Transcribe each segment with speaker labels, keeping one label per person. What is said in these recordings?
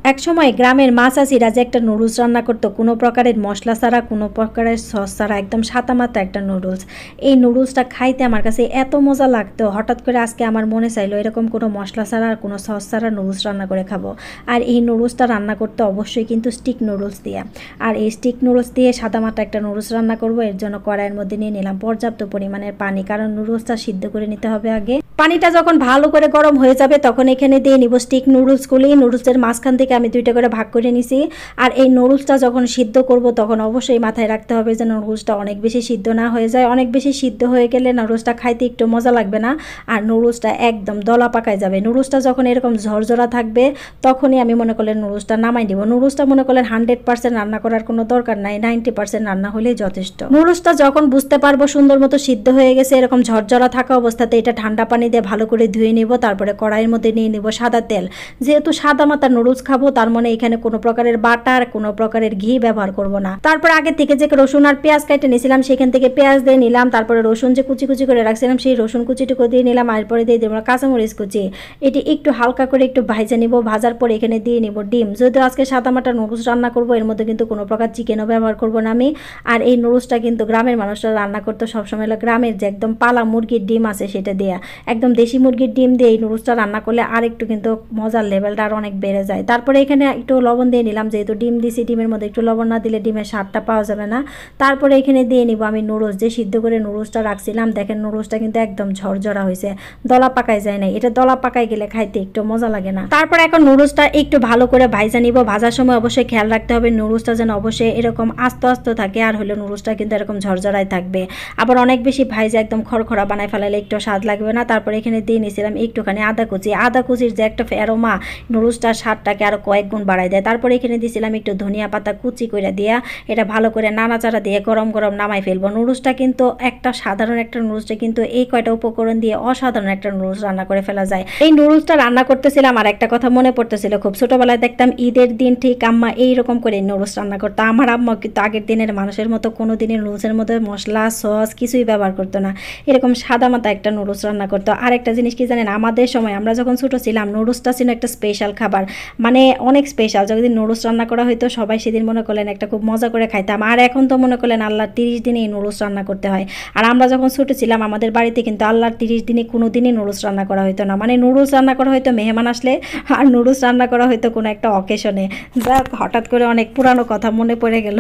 Speaker 1: একসময় গ্রামের মা চাচিরা যে একটা নুডলস রান্না করতো কোনো প্রকারের মশলা ছাড়া, কোনো প্রকারের সস ছাড়া, একদম সাদামাটা একটা নুডলস। এই নুডলসটা খাইতে আমার কাছে এত মজা লাগতো, হঠাৎ করে আজকে আমার মনে চাইলো এরকম কোনো মশলা ছাড়া আর কোনো সস ছাড়া নুডলস রান্না করে খাবো। আর এই নুডলসটা রান্না করতে অবশ্যই কিন্তু স্টিক নুডলস দিয়ে। আর এই স্টিক নুডলস দিয়ে সাদামাটা একটা নুডলস রান্না করব। এর জন্য কড়াইয়ের মধ্যে নিয়ে নিলাম পর্যাপ্ত পরিমাণের পানি, কারণ নুডলসটা সিদ্ধ করে নিতে হবে আগে। পানিটা যখন ভালো করে গরম হয়ে যাবে তখন এখানে দিয়ে নিব স্টিক নুডলসগুলি। নুডলসের মাঝখান থেকে আমি দুইটা করে ভাগ করে নিছি। আর এই নুডলসটা যখন সিদ্ধ করব তখন অবশ্যই মাথায় রাখতে হবে যে নুডলসটা অনেক বেশি সিদ্ধ না হয়ে যায়। অনেক বেশি সিদ্ধ হয়ে গেলে নুডলসটা খাইতে একটু মজা লাগবে না, আর নুডলসটা একদম দলা পাকায় যাবে। নুডলসটা যখন এরকম ঝরঝরা থাকবে তখনই আমি মনে করলেন নুডলসটা নামাই দিব। নুডলসটা মনে করলেন 100% রান্না করার কোনো দরকার নাই, 90% রান্না হলেই যথেষ্ট। নুডলসটা যখন বুঝতে পারবো সুন্দর মতো সিদ্ধ হয়ে গেছে এরকম ঝরঝরা থাকা অবস্থাতে এটা ঠান্ডা পানি দিয়ে ভালো করে ধুয়ে নিব। তারপরে কড়াইয়ের মধ্যে নিয়ে নিব সাদা তেল। যেহেতু সাদা মাথা নুডলস খাবো তার মানে এখানে কোনো প্রকারের বাটার, কোনো প্রকারের ঘি ব্যবহার করব না। তারপর আগে থেকে যে রসুন আর পেঁয়াজ কেটে নিয়েছিলাম সেখান থেকে পেঁয়াজ দিয়ে নিলাম। তারপরে রসুন যে কুচি কুচি করে রাখছিলাম সেই রসুন কুচিটুকু দিয়ে নিলাম। এরপরে দিয়ে দেবো কাঁচামরিচ কুচি। এটি একটু হালকা করে একটু ভাজে নিব। ভাজার পরে এখানে দিয়ে নিব ডিম। যদিও আজকে সাদা মাটা নুডলস রান্না করব, এর মধ্যে কিন্তু কোনো প্রকার চিকেনও ব্যবহার করব না আমি। আর এই নুডলসটা কিন্তু গ্রামের মানুষরা রান্না করতে সবসময় গ্রামের যে একদম পালা মুরগির ডিম আছে সেটা দিয়ে, একদম দেশি মুরগির ডিম দিয়ে এই নুডলসটা রান্না করলে আর একটু কিন্তু মজার লেভেলটা আর অনেক বেড়ে যায়। তারপরে এখানে একটু লবণ দিয়ে নিলাম, যেহেতু ডিম দিছি ডিমের মধ্যে একটু লবণ না দিলে ডিমের স্বাদটা পাওয়া যাবে না। তারপরে এখানে দিয়ে নিব আমি নুডলস, যে সিদ্ধ করে নুডলসটা রাখছিলাম। দেখেন নুডলসটা কিন্তু একদম ঝরঝরা হয়েছে, দলা পাকায় যায় না। এটা দলা পাকায় গেলে খাইতে একটু মজা লাগে না। তারপর এখন নুডলসটা একটু ভালো করে ভাজা নিব। ভাজার সময় অবশ্যই খেয়াল রাখতে হবে নুডলসটা যেন অবশ্যই এরকম আস্তে আস্তে থাকে, আর হলে নুডলসটা কিন্তু এরকম ঝরঝরাই থাকবে। আবার অনেক বেশি ভাইজা একদম খড়খড়া বানায় ফেলালে একটু স্বাদ লাগবে না। তারপর এখানে দিয়ে নিয়েছিলাম একটুখানি আদা কুচি। আদা কুচির যে একটা অ্যারোমা নুডলসটার স্বাদটাকে আরো কয়েক গুণ বাড়ায় দেয়। তারপরে এখানে দিয়েছিলাম একটু ধনিয়া পাতা কুচি করে দিয়া এটা ভালো করে নাড়াচাড়া দিয়ে গরম গরম নামাই ফেলবো। নুডলসটা কিন্তু একটা সাধারণ একটা নুডলসটা কিন্তু এই কয়টা উপকরণ দিয়ে অসাধারণ একটা নুডলস রান্না করে ফেলা যায়। এই নুডলসটা রান্না করতেছিলাম আর একটা কথা মনে পড়তেছিল, খুব ছোটবেলায় দেখতাম ঈদের দিন ঠিক আম্মা এইরকম করে নুডলস রান্না করতো। আমার আম্মা কিন্তু আগের দিনের মানুষের মতো কোনো দিনের নুডলসের মধ্যে মশলা সস কিছুই ব্যবহার করতো না, এরকম সাদা মাথা একটা নুডলস রান্না করতো। আর একটা জিনিস কি জানেন, আমাদের সময় আমরা যখন ছোটো ছিলাম নুডলসটা ছিল একটা স্পেশাল খাবার, মানে অনেক স্পেশাল। যদি নুডলস রান্না করা হয়তো সবাই সেদিন মনে করলেন একটা খুব মজা করে খাইতাম। আর এখন তো মনে করলেন আল্লাহর 30 দিনে এই নুডলস রান্না করতে হয়। আর আমরা যখন ছোটো ছিলাম আমাদের বাড়িতে কিন্তু আল্লাহর 30 দিনে কোনো দিনই নুডলস রান্না করা হতো না। মানে নুডলস রান্না করা হয়তো মেহমান আসলে, আর নুডলস রান্না করা হয়তো কোনো একটা অকেশনে। যাক, হঠাৎ করে অনেক পুরানো কথা মনে পড়ে গেল।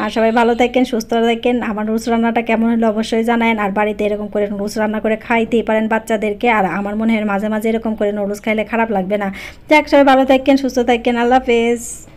Speaker 1: আর সবাই ভালো থাকেন, সুস্থ থাকেন। আমার নুডলস রান্নাটা কেমন হলো অবশ্যই জানায়েন। আর বাড়িতে এরকম করে নুডলস রান্না করে খাইতেই পারেন বাচ্চাদেরকে। আর আমার মনে হয় মাঝে মাঝে এরকম করে নুডলস খাইলে খারাপ লাগবে না। যাক, সবাই ভালো থাকেন, সুস্থ থাকেন। আল্লাহ হাফেজ।